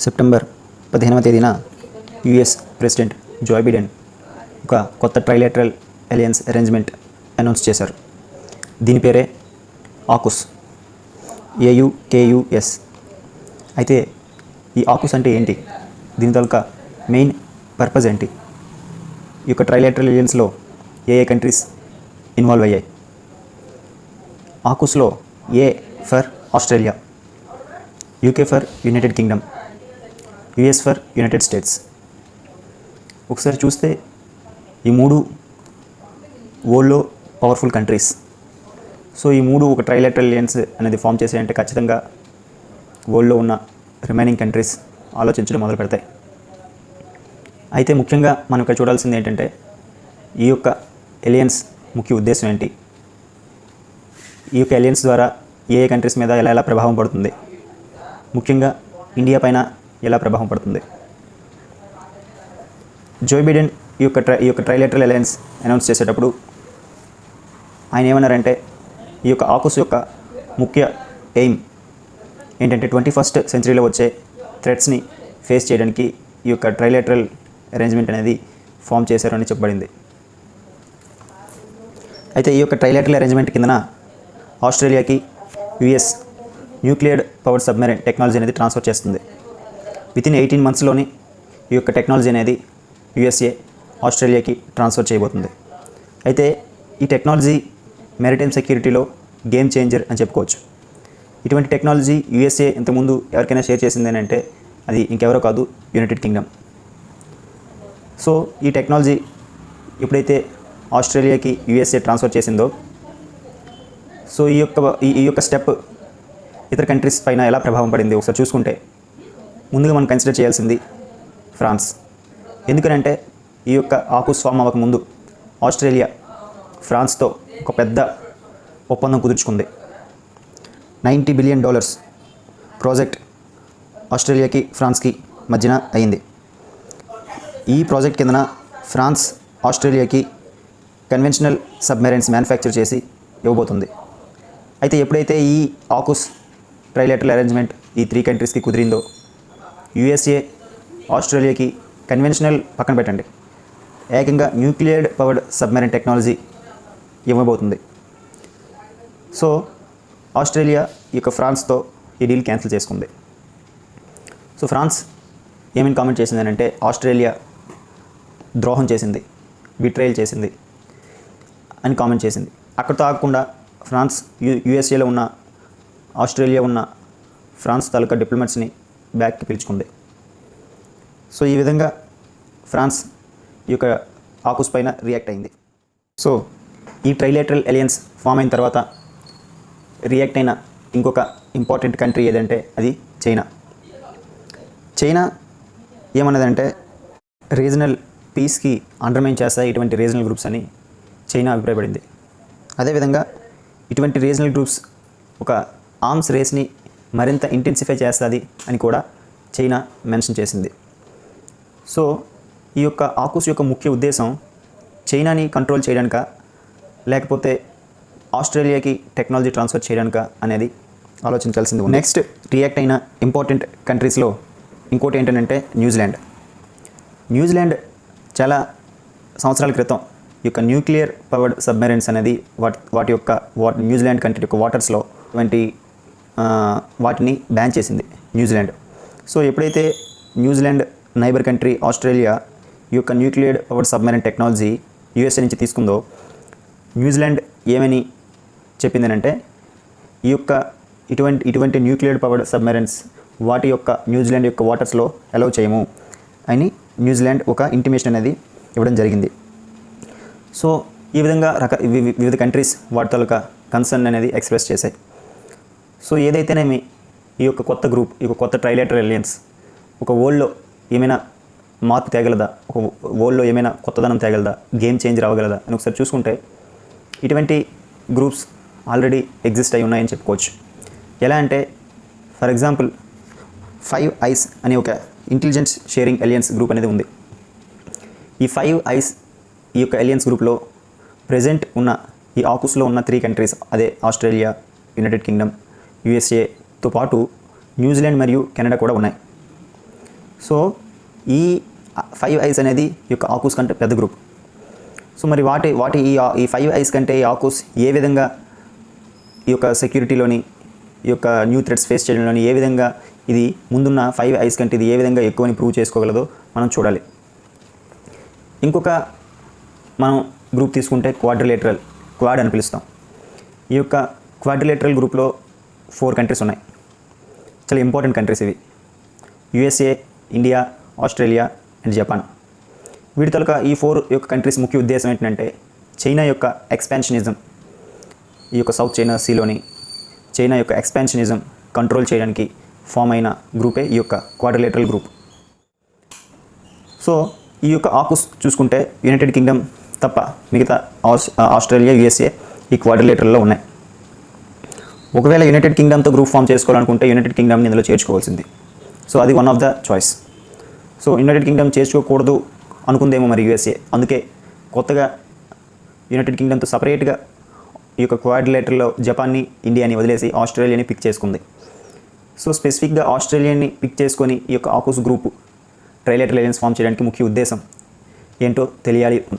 September 15వ తేదీన US president Joe Biden ఒక కొత్త ట్రైలేటరల్ అలయన్స్ అరేంజ్మెంట్ అనౌన్స్ చేశారు. దీని పేరే ఆకుస్, AUKUS. అయితే ఈ ఆకుస్ అంటే ఏంటి, దీని తాలూకా మెయిన్ పర్పస్ ఏంటి, ఈ యొక్క ట్రైలేటరల్ అలయన్స్లో ఏ కంట్రీస్ ఇన్వాల్వ్ అయ్యాయి? ఆకుస్లో A for Australia, UK for United Kingdom, US for United states. ఒకసారి చూస్తే ఈ మూడు వరల్డ్లో పవర్ఫుల్ కంట్రీస్. సో ఈ మూడు ఒక ట్రైలేటరల్ అలయన్స్ అనేది ఫామ్ చేసాయంటే ఖచ్చితంగా వరల్డ్లో ఉన్న రిమైనింగ్ కంట్రీస్ ఆలోచించడం మొదలు పెడతాయి. అయితే ముఖ్యంగా మనం ఇక్కడ చూడాల్సింది ఏంటంటే ఈ యొక్క అలయన్స్ ముఖ్య ఉద్దేశం ఏంటి, ఈ యొక్క అలయన్స్ ద్వారా ఏ కంట్రీస్ మీద ఎలా ప్రభావం పడుతుంది, ముఖ్యంగా ఇండియా పైన ఎలా ప్రభావం పడుతుంది. జో బైడెన్ ఈ యొక్క ట్రైలేటరల్ అలయన్స్ అనౌన్స్ చేసేటప్పుడు ఆయన ఏమన్నారంటే ఈ యొక్క ఆకుస్ యొక్క ముఖ్య ఎయిమ్ ఏంటంటే 21st సెంచరీలో వచ్చే థ్రెట్స్ని ఫేస్ చేయడానికి ఈ యొక్క ట్రైలేటరల్ అరేంజ్మెంట్ అనేది ఫామ్ చేశారు అని చెప్పబడింది. అయితే ఈ యొక్క ట్రైలేటరల్ అరేంజ్మెంట్ కిందన ఆస్ట్రేలియాకి US nuclear powered submarine technology అనేది ట్రాన్స్ఫర్ చేస్తుంది. వితిన్ 18 monthsలోని ఈ యొక్క టెక్నాలజీ అనేది USA ఆస్ట్రేలియాకి ట్రాన్స్ఫర్ చేయబోతుంది. అయితే ఈ టెక్నాలజీ మెరిటైమ్ సెక్యూరిటీలో గేమ్ చేంజర్ అని చెప్పుకోవచ్చు. ఇటువంటి టెక్నాలజీ USA ఇంతకుముందు ఎవరికైనా షేర్ చేసింది అంటే అది ఇంకెవరో కాదు, యునైటెడ్ కింగ్డమ్. సో ఈ టెక్నాలజీ ఎప్పుడైతే ఆస్ట్రేలియాకి USA ట్రాన్స్ఫర్ చేసిందో, సో ఈ యొక్క స్టెప్ ఇతర కంట్రీస్ పైన ఎలా ప్రభావం పడింది ఒకసారి చూసుకుంటే ముందుగా మనం కన్సిడర్ చేయాల్సింది ఫ్రాన్స్. ఎందుకంటే ఈ యొక్క ఆకుస్ ఫామ్ అవ్వకముందు ఆస్ట్రేలియా ఫ్రాన్స్తో ఒక పెద్ద ఒప్పందం కుదుర్చుకుంది. $90 బిలియన్ ప్రాజెక్ట్ ఆస్ట్రేలియాకి ఫ్రాన్స్కి మధ్యన అయింది. ఈ ప్రాజెక్ట్ కిందన ఫ్రాన్స్ ఆస్ట్రేలియాకి కన్వెన్షనల్ సబ్మెరైన్స్ మ్యానుఫ్యాక్చర్ చేసి ఇవ్వబోతుంది. అయితే ఎప్పుడైతే ఈ ఆకుస్ ట్రైలేటరల్ అరేంజ్మెంట్ ఈ 3 కంట్రీస్కి కుదిరిందో USA ఆస్ట్రేలియాకి కన్వెన్షనల్ పక్కన పెట్టండి, ఏకంగా న్యూక్లియర్ పవర్డ్ సబ్మెరైన్ టెక్నాలజీ ఇవ్వబోతుంది. సో ఆస్ట్రేలియా ఈ యొక్క ఫ్రాన్స్తో ఈ డీల్ క్యాన్సిల్ చేసుకుంది. సో ఫ్రాన్స్ ఏమని కామెంట్ చేసింది అంటే ఆస్ట్రేలియా ద్రోహం చేసింది, బిట్రేయల్ చేసింది అని కామెంట్ చేసింది. అక్కడితో ఆగకుండా ఫ్రాన్స్ USAలో ఉన్న ఆస్ట్రేలియా ఉన్న ఫ్రాన్స్ తాలూకా డిప్లొమాట్స్ని బ్యాక్కి పిలుచుకుంది. సో ఈ విధంగా ఫ్రాన్స్ ఈ యొక్క ఆకుస్ పైన రియాక్ట్ అయింది. సో ఈ ట్రైలేటరల్ అలయన్స్ ఫామ్ అయిన తర్వాత రియాక్ట్ అయిన ఇంకొక ఇంపార్టెంట్ కంట్రీ ఏదంటే అది చైనా. చైనా ఏమన్నదంటే రీజనల్ పీస్కి అండర్మైన్ చేస్తాయి ఇటువంటి రీజనల్ గ్రూప్స్ అని చైనా అభిప్రాయపడింది. అదేవిధంగా ఇటువంటి రీజనల్ గ్రూప్స్ ఒక ఆర్మ్స్ రేస్ని మరింత ఇంటెన్సిఫై చేస్తుంది అని కూడా చైనా మెన్షన్ చేసింది. సో ఈ యొక్క ఆకుస్ యొక్క ముఖ్య ఉద్దేశం చైనాని కంట్రోల్ చేయడానిక లేకపోతే ఆస్ట్రేలియాకి టెక్నాలజీ ట్రాన్స్ఫర్ చేయడానిక అనేది ఆలోచించాల్సింది. నెక్స్ట్ రియాక్ట్ అయిన ఇంపార్టెంట్ కంట్రీస్లో ఇంకోటి ఏంటంటే న్యూజిలాండ్ చాలా సంవత్సరాల క్రితం ఈ యొక్క న్యూక్లియర్ పవర్డ్ సబ్మెరైన్స్ అనేది వాటి న్యూజిలాండ్ కంట్రీ యొక్క వాటర్స్లో వాటిని బ్యాన్ చేసింది న్యూజిలాండ్. సో ఎప్పుడైతే న్యూజిలాండ్ నైబర్ కంట్రీ ఆస్ట్రేలియా ఈ యొక్క nuclear powered submarine technology USA నుంచి తీసుకుందో న్యూజిలాండ్ ఏమని చెప్పిందనంటే ఇటువంటి న్యూక్లియర్ పవర్డ్ సబ్మెరైన్స్ వాటి యొక్క న్యూజిలాండ్ యొక్క వాటర్స్లో అలౌ చేయము అని న్యూజిలాండ్ ఒక ఇంటిమేషన్ అనేది ఇవ్వడం జరిగింది. సో ఈ విధంగా వివిధ కంట్రీస్ వాటి తాలూకా కన్సర్న్ అనేది ఎక్స్ప్రెస్ చేశాయి. సో ఏదైతేనేమి ఈ యొక్క కొత్త గ్రూప్, ఈ యొక్క కొత్త ట్రైలేటరల్ అలయన్స్ ఒక వరల్డ్లో ఏమైనా మార్పు తేగలదా, ఒక వరల్డ్లో ఏమైనా కొత్తదనం తేగలదా, గేమ్ చేంజర్ అవ్వగలదా అని ఒకసారి చూసుకుంటే ఇటువంటి గ్రూప్స్ ఆల్రెడీ ఎగ్జిస్ట్ అయి ఉన్నాయని చెప్పుకోవచ్చు. ఎలా అంటే ఫర్ ఎగ్జాంపుల్ 5 ఐస్ అనే ఒక ఇంటెలిజెన్స్ షేరింగ్ అలయన్స్ గ్రూప్ అనేది ఉంది. ఈ 5 ఐస్ ఈ యొక్క అలయన్స్ గ్రూప్లో ప్రెజెంట్ ఉన్న ఈ ఆకుస్లో ఉన్న 3 కంట్రీస్, అదే ఆస్ట్రేలియా, యునైటెడ్ కింగ్డమ్, USA తో పాటు న్యూజిలాండ్ మరియు కెనడా కూడా ఉన్నాయి. సో ఈ 5 ఐస్ అనేది ఈ యొక్క ఆకూస్ కంటే పెద్ద గ్రూప్. సో మరి ఈ 5 ఐస్ కంటే ఈ ఆకూస్ ఏ విధంగా ఈ యొక్క సెక్యూరిటీలోని ఈ యొక్క న్యూ థ్రెట్స్ ఫేస్ చేయడంలోని ఏ విధంగా ఇది ముందున్న 5 ఐస్ కంటే ఇది ఏ విధంగా ఎక్కువని ప్రూవ్ చేసుకోగలదో మనం చూడాలి. ఇంకొక మనం గ్రూప్ తీసుకుంటే క్వాడ్ అని పిలుస్తాం. ఈ యొక్క క్వాడ్రిలేటరల్ గ్రూప్లో 4 కంట్రీస్ ఉన్నాయి. చాలా ఇంపార్టెంట్ కంట్రీస్ ఇవి. USA, India, Australia and Japan. వీటి తలక ఈ 4 యొక్క కంట్రీస్ ముఖ్య ఉద్దేశం ఏంటంటే చైనా యొక్క ఎక్స్పాన్షనిజం, ఈ యొక్క సౌత్ చైనా సీలోని చైనా యొక్క ఎక్స్పాన్షనిజం కంట్రోల్ చేయడానికి ఫామ్ అయిన గ్రూపే ఈ యొక్క క్వాడ్రిలేటరల్ గ్రూప్. సో ఈ యొక్క ఆకూస్ చూసుకుంటే యునైటెడ్ కింగ్డమ్ తప్ప మిగతా ఆస్ట్రేలియా, USA ఈ క్వాడ్రిలేటరల్లో ఉన్నాయి. ఒకవేళ యునైటెడ్ కింగ్డమ్తో గ్రూప్ ఫామ్ చేసుకోవాలనుకుంటే యునైటెడ్ కింగ్డమ్ని ఇందులో చేర్చుకోవాల్సింది. సో అది one of the choice. So United Kingdom చేర్చుకోకూడదు అనుకుందేమో మరి USA. అందుకే కొత్తగా యునైటెడ్ కింగ్డమ్తో సపరేట్గా ఈ యొక్క క్వాడ్రిలేటరల్లో జపాన్ని, ఇండియాని వదిలేసి ఆస్ట్రేలియాని పిక్ చేసుకుంది. సో స్పెసిఫిక్గా ఆస్ట్రేలియాని పిక్ చేసుకొని ఈ యొక్క ఆకూస్ గ్రూప్ ట్రైలేటరల్ అలయన్స్ ఫామ్ చేయడానికి ముఖ్య ఉద్దేశం ఏంటో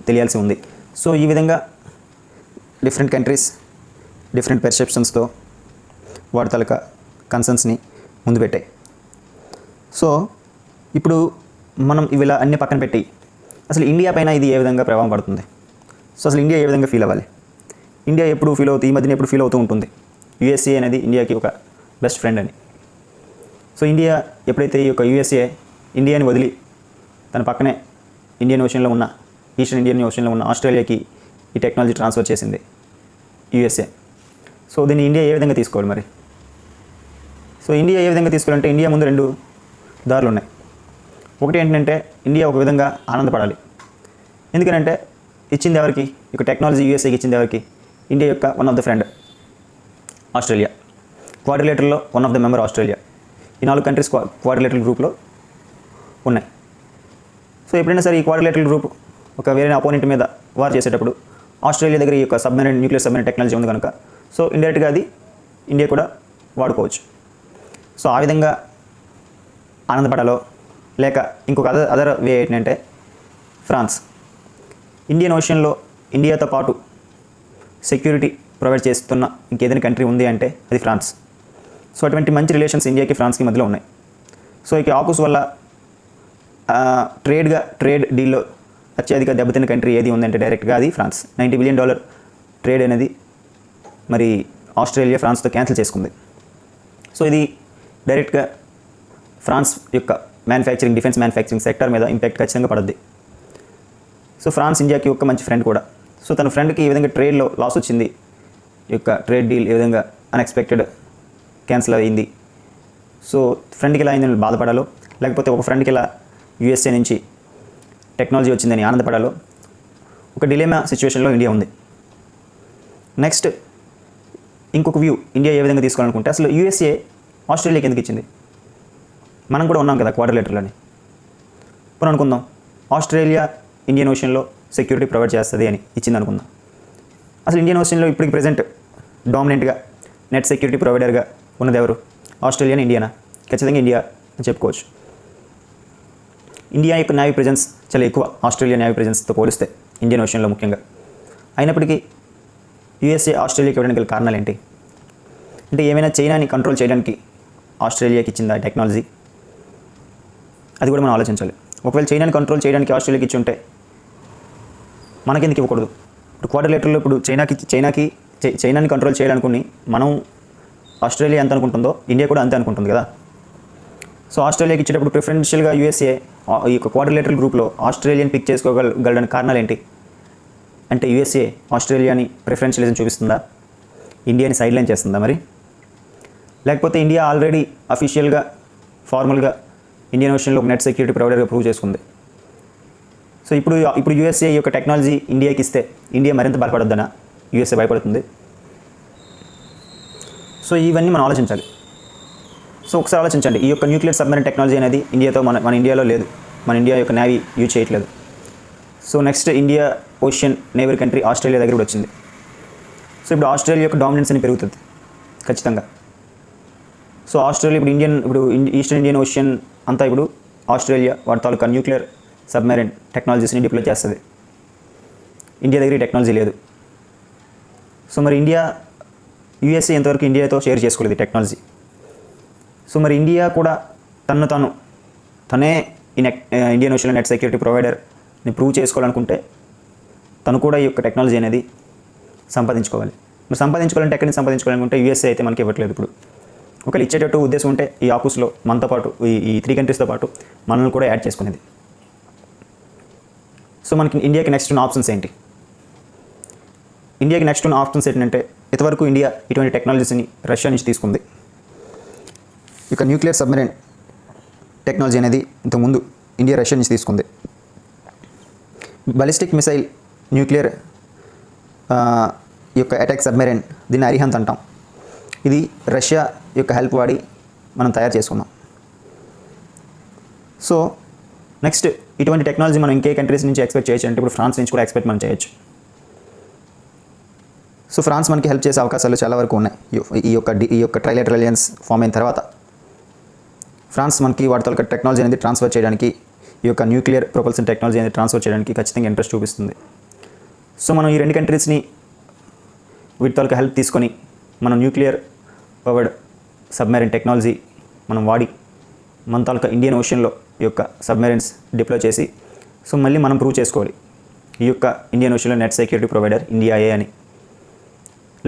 తెలియాల్సి ఉంది. సో ఈ విధంగా డిఫరెంట్ కంట్రీస్ డిఫరెంట్ పెర్సెప్షన్స్తో వాటి తాలూకా కన్సర్న్స్ని ముందు పెట్టాయి. సో ఇప్పుడు మనం ఇవిలా అన్ని పక్కన పెట్టి అసలు ఇండియా పైన ఇది ఏ విధంగా ప్రభావం పడుతుంది, సో అసలు ఇండియా ఏ విధంగా ఫీల్ అవ్వాలి, ఇండియా ఎప్పుడు ఫీల్ అవుతుంది, ఈ మధ్యన ఎప్పుడు ఫీల్ అవుతూ ఉంటుంది USA అనేది ఇండియాకి ఒక బెస్ట్ ఫ్రెండ్ అని. సో ఇండియా ఎప్పుడైతే ఈ యొక్క USA ఇండియాని వదిలి తన పక్కనే ఇండియన్ ఓషన్లో ఉన్న ఈస్టర్న్ ఇండియన్ ఓషన్లో ఉన్న ఆస్ట్రేలియాకి ఈ టెక్నాలజీ ట్రాన్స్ఫర్ చేసింది USA. సో దీన్ని ఇండియా ఏ విధంగా తీసుకోవాలి మరి? సో ఇండియా ఏ విధంగా తీసుకోవాలంటే ఇండియా ముందు 2 దారులు ఉన్నాయి. ఒకటి ఏంటంటే ఇండియా ఒక విధంగా ఆనందపడాలి. ఎందుకంటే ఇచ్చింది ఎవరికి, ఇక టెక్నాలజీ USAకి ఇచ్చింది ఎవరికి? ఇండియా యొక్క one of the friend Australia. క్వాడ్రిలేటరల్లో one of the member Australia. ఈ 4 కంట్రీస్ క్వాడ్రిలేటరల్ గ్రూప్లో ఉన్నాయి. సో ఎప్పుడైనా సరే ఈ క్వాడ్రిలేటరల్ గ్రూప్ ఒక వేరే అపోనెంట్ మీద వార్ చేసేటప్పుడు ఆస్ట్రేలియా దగ్గర ఈ యొక్క న్యూక్లియర్ సబ్మెరైన్ టెక్నాలజీ ఉంది కనుక సో ఇండైరెక్ట్గా అది ఇండియా కూడా వాడుకోవచ్చు. సో ఆ విధంగా ఆనందపడాలో లేక ఇంకొక అదర్ వే ఏంటంటే ఫ్రాన్స్ ఇండియన్ ఓషన్లో ఇండియాతో పాటు సెక్యూరిటీ ప్రొవైడ్ చేస్తున్న ఇంకేదైనా కంట్రీ ఉంది అంటే అది ఫ్రాన్స్. సో అటువంటి మంచి రిలేషన్స్ ఇండియాకి ఫ్రాన్స్కి మధ్యలో ఉన్నాయి. సో ఇక ఆకూస్ వల్ల ట్రేడ్ డీల్లో అత్యధిక దెబ్బతిన్న కంట్రీ ఏది ఉందంటే డైరెక్ట్గా అది ఫ్రాన్స్. $90 బిలియన్ ట్రేడ్ అనేది మరి ఆస్ట్రేలియా ఫ్రాన్స్తో క్యాన్సిల్ చేసుకుంది. సో ఇది డైరెక్ట్గా ఫ్రాన్స్ యొక్క డిఫెన్స్ మ్యానుఫ్యాక్చరింగ్ సెక్టర్ మీద ఇంపాక్ట్ ఖచ్చితంగా పడుద్ది. సో ఫ్రాన్స్ ఇండియాకి ఒక మంచి ఫ్రెండ్ కూడా. సో తన ఫ్రెండ్కి ఈ విధంగా ట్రేడ్లో లాస్ వచ్చింది, ఈ యొక్క ట్రేడ్ డీల్ ఏ విధంగా అన్ఎక్స్పెక్టెడ్ క్యాన్సిల్ అయింది. సో ఫ్రెండ్కి ఇలా అయిందని బాధపడాలో లేకపోతే ఒక ఫ్రెండ్కి ఇలా USA నుంచి టెక్నాలజీ వచ్చిందని ఆనందపడాలో ఒక డిలేమా సిచ్యువేషన్లో ఇండియా ఉంది. నెక్స్ట్ ఇంకొక వ్యూ ఇండియా ఏ విధంగా తీసుకోవాలనుకుంటే అసలు USA ఆస్ట్రేలియాకి ఎందుకు ఇచ్చింది? మనం కూడా ఉన్నాం కదా క్వాడ్రిలేటరల్ అని. ఇప్పుడు అనుకుందాం ఆస్ట్రేలియా ఇండియన్ ఓషన్లో సెక్యూరిటీ ప్రొవైడ్ చేస్తుంది అని ఇచ్చింది అనుకుందాం. అసలు ఇండియన్ ఓషన్లో ఇప్పటికి ప్రెజెంట్ డామినెంట్గా నెట్ సెక్యూరిటీ ప్రొవైడర్గా ఉన్నది ఎవరు? ఆస్ట్రేలియానా, ఇండియానా? ఖచ్చితంగా ఇండియా అని చెప్పుకోవచ్చు. ఇండియా యొక్క నేవీ ప్రెజెన్స్ చాలా ఎక్కువ ఆస్ట్రేలియా నేవీ ప్రెజెన్స్తో పోలిస్తే ఇండియన్ ఓషన్లో ముఖ్యంగా. అయినప్పటికీ USA ఆస్ట్రేలియాకి ఇవ్వడానికి గల కారణాలు ఏంటి అంటే ఏమైనా చైనాని కంట్రోల్ చేయడానికి ఆస్ట్రేలియాకి ఇచ్చిందా టెక్నాలజీ? అది కూడా మనం ఆలోచించాలి. ఒకవేళ చైనాని కంట్రోల్ చేయడానికి ఆస్ట్రేలియాకి ఇచ్చి ఉంటే మనకెందుకు ఇవ్వకూడదు? ఇప్పుడు క్వాడ్రిలేటరల్లో ఇప్పుడు చైనాని కంట్రోల్ చేయాలనుకుని మనం ఆస్ట్రేలియా ఎంత అనుకుంటుందో ఇండియా కూడా అంతే అనుకుంటుంది కదా. సో ఆస్ట్రేలియాకి ఇచ్చేటప్పుడు ప్రిఫరెన్షియల్గా USA ఈ యొక్క క్వాడ్రిలేటరల్ గ్రూప్లో ఆస్ట్రేలియాని పిక్ చేసుకోగలడానికి కారణాలు ఏంటి అంటే USA ఆస్ట్రేలియాని ప్రిఫరెన్షియలిజం చూపిస్తుందా, ఇండియాని సైడ్ లైన్ చేస్తుందా మరి? లేకపోతే ఇండియా ఆల్రెడీ అఫీషియల్గా ఫార్మల్గా ఇండియన్ ఓషన్లో ఒక నెట్ సెక్యూరిటీ ప్రొవైడర్గా ప్రూవ్ చేసుకుంది. సో ఇప్పుడు USA యొక్క టెక్నాలజీ ఇండియాకి ఇస్తే ఇండియా మరింత భయపడొద్దనా? USA భయపడుతుంది. సో ఇవన్నీ మనం ఆలోచించాలి. సో ఒకసారి ఆలోచించండి, ఈ యొక్క న్యూక్లియర్ సబ్మెరైన్ టెక్నాలజీ అనేది ఇండియాతో మన ఇండియాలో లేదు, మన ఇండియా యొక్క నేవీ యూజ్ చేయట్లేదు. So next India ocean never country Australia దగ్గర కూడా వచ్చింది. సో ఇప్పుడు ఆస్ట్రేలియా యొక్క డామినెన్స్ అని పెరుగుతుంది ఖచ్చితంగా. సో ఆస్ట్రేలియా ఇప్పుడు ఈస్టర్న్ ఇండియన్ ఓషియన్ అంతా ఇప్పుడు ఆస్ట్రేలియా వాటి తాలూకా న్యూక్లియర్ సబ్మెరైన్ టెక్నాలజీస్ని డిప్లాయ్ చేస్తుంది. ఇండియా దగ్గర ఈ టెక్నాలజీ లేదు. సో మరి యూఎస్ఏ ఇంతవరకు ఇండియాతో షేర్ చేసుకోలేదు ఈ టెక్నాలజీ. సో మరి ఇండియా కూడా తనే ఇండియన్ ఓషన్లో నెట్ సెక్యూరిటీ ప్రొవైడర్ని ప్రూవ్ చేసుకోవాలనుకుంటే తను కూడా ఈ యొక్క టెక్నాలజీ అనేది సంపాదించుకోవాలి. మరి సంపాదించుకోవాలంటే ఎక్కడి నుంచి సంపాదించుకోవాలనుకుంటే యూఎస్ఏ అయితే మనకి ఇవ్వట్లేదు. ఇప్పుడు ఒకవేళ ఇచ్చేటట్టు ఉద్దేశం ఉంటే ఈ ఆకుస్లో మనతో పాటు ఈ 3 కంట్రీస్తో పాటు మనల్ని కూడా యాడ్ చేసుకునేది. సో మనకి ఇండియాకి నెక్స్ట్ ఉన్న ఆప్షన్స్ ఏంటి? ఇండియాకి నెక్స్ట్ ఉన్న ఆప్షన్స్ ఏంటంటే ఇంతవరకు ఇండియా ఇటువంటి టెక్నాలజీస్ని రష్యా నుంచి తీసుకుంది. ఇక న్యూక్లియర్ సబ్మెరైన్ టెక్నాలజీ అనేది ఇంతకుముందు ఇండియా రష్యా నుంచి తీసుకుంది. బాలిస్టిక్ మిసైల్ న్యూక్లియర్ యొక్క అటాక్ సబ్మెరైన్, దీన్ని అరిహంత్ అంటాం. ఇది రష్యా యొక్క హెల్ప్ వాడి మనం తయారు చేసుకున్నాం. సో నెక్స్ట్ ఇటువంటి టెక్నాలజీ మనం ఇంకే కంట్రీస్ నుంచి ఎక్స్పెక్ట్ చేయొచ్చు అంటే ఇప్పుడు ఫ్రాన్స్ నుంచి కూడా ఎక్స్పెక్ట్ మనం చేయొచ్చు. సో ఫ్రాన్స్ మనకి హెల్ప్ చేసే అవకాశాలు చాలా వరకు ఉన్నాయి. ఈ యొక్క ట్రైలేటరల్ అలయన్స్ ఫామ్ అయిన తర్వాత ఫ్రాన్స్ మనకి వాటి తాలూకా టెక్నాలజీ అనేది ట్రాన్స్ఫర్ చేయడానికి, ఈ యొక్క న్యూక్లియర్ ప్రొపల్షన్ టెక్నాలజీ అనేది ట్రాన్స్ఫర్ చేయడానికి ఖచ్చితంగా ఇంట్రెస్ట్ చూపిస్తుంది. సో మనం ఈ 2 కంట్రీస్ని వీటి తాలూకా హెల్ప్ తీసుకొని మనం న్యూక్లియర్ పవర్డ్ సబ్మెరైన్ టెక్నాలజీ మనం వాడి మన తాలూకా ఇండియన్ ఓషన్లో ఈ యొక్క సబ్మెరైన్స్ డిప్లాయ్ చేసి సో మళ్ళీ మనం ప్రూవ్ చేసుకోవాలి ఈ యొక్క ఇండియన్ ఓషన్లో నెట్ సెక్యూరిటీ ప్రొవైడర్ ఇండియాయే అని.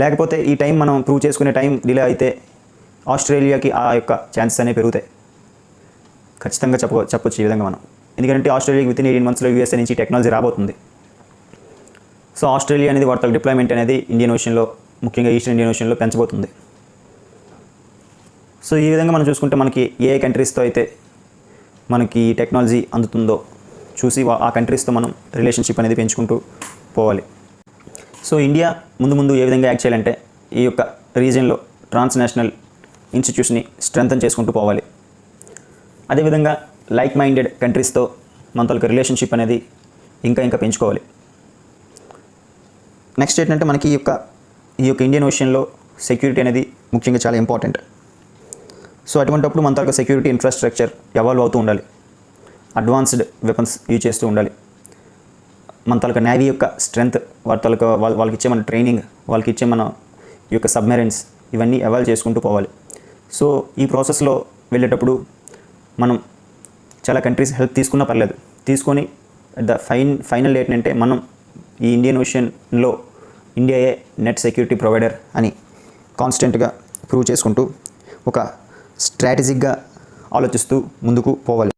లేకపోతే ఈ టైం మనం ప్రూవ్ చేసుకునే టైం డిలే అయితే ఆస్ట్రేలియాకి ఆ యొక్క ఛాన్సెస్ అనేవి పెరుగుతాయి. ఖచ్చితంగా చెప్పొచ్చు ఈ విధంగా మనం. ఎందుకంటే ఆస్ట్రేలియాకి వితిన్ 18 monthsలో యూఎస్ఏ నుంచి టెక్నాలజీ రాబోతుంది. సో ఆస్ట్రేలియా అనేది వాటి డిప్లాయ్మెంట్ అనేది ఇండియన్ ఓషన్లో, ముఖ్యంగా ఈస్టర్న్ ఇండియన్ ఓషన్లో పెంచబోతుంది. సో ఈ విధంగా మనం చూసుకుంటే మనకి ఏ కంట్రీస్తో అయితే మనకి టెక్నాలజీ అందుతుందో చూసి ఆ కంట్రీస్తో మనం రిలేషన్షిప్ అనేది పెంచుకుంటూ పోవాలి. సో ఇండియా ముందు ఏ విధంగా యాక్ట్ చేయాలంటే ఈ యొక్క రీజియన్లో ట్రాన్స్నేషనల్ ఇన్స్టిట్యూట్స్ని స్ట్రెంథన్ చేసుకుంటూ పోవాలి. అదేవిధంగా లైక్ మైండెడ్ కంట్రీస్తో మన తాలూకా రిలేషన్షిప్ అనేది ఇంకా పెంచుకోవాలి. నెక్స్ట్ ఏంటంటే మనకి ఈ యొక్క ఇండియన్ ఓషన్లో సెక్యూరిటీ అనేది ముఖ్యంగా చాలా ఇంపార్టెంట్. సో అటువంటిప్పుడు మన తాలూకా సెక్యూరిటీ ఇన్ఫ్రాస్ట్రక్చర్ ఎవాల్వ్ అవుతూ ఉండాలి. అడ్వాన్స్డ్ వెపన్స్ యూజ్ చేస్తూ ఉండాలి. మన తాలూకా నేవీ యొక్క స్ట్రెంగ్త్, వాటి తాలూకా వాళ్ళకి ఇచ్చే మన ట్రైనింగ్, వాళ్ళకి ఇచ్చే మన ఈ యొక్క సబ్మెరైన్స్ ఇవన్నీ ఎవాల్వ్ చేసుకుంటూ పోవాలి. సో ఈ ప్రాసెస్లో వెళ్ళేటప్పుడు మనం చాలా కంట్రీస్ హెల్ప్ తీసుకున్నా పర్లేదు, తీసుకొని ద ఫైనల్ ఏంటంటే మనం ఈ ఇండియన్ ఓషన్లో ఇండియాయే నెట్ సెక్యూరిటీ ప్రొవైడర్ అని కాన్స్టెంట్గా ప్రూవ్ చేసుకుంటూ ఒక స్ట్రాటజిక్గా ఆలోచిస్తూ ముందుకు పోవాలి.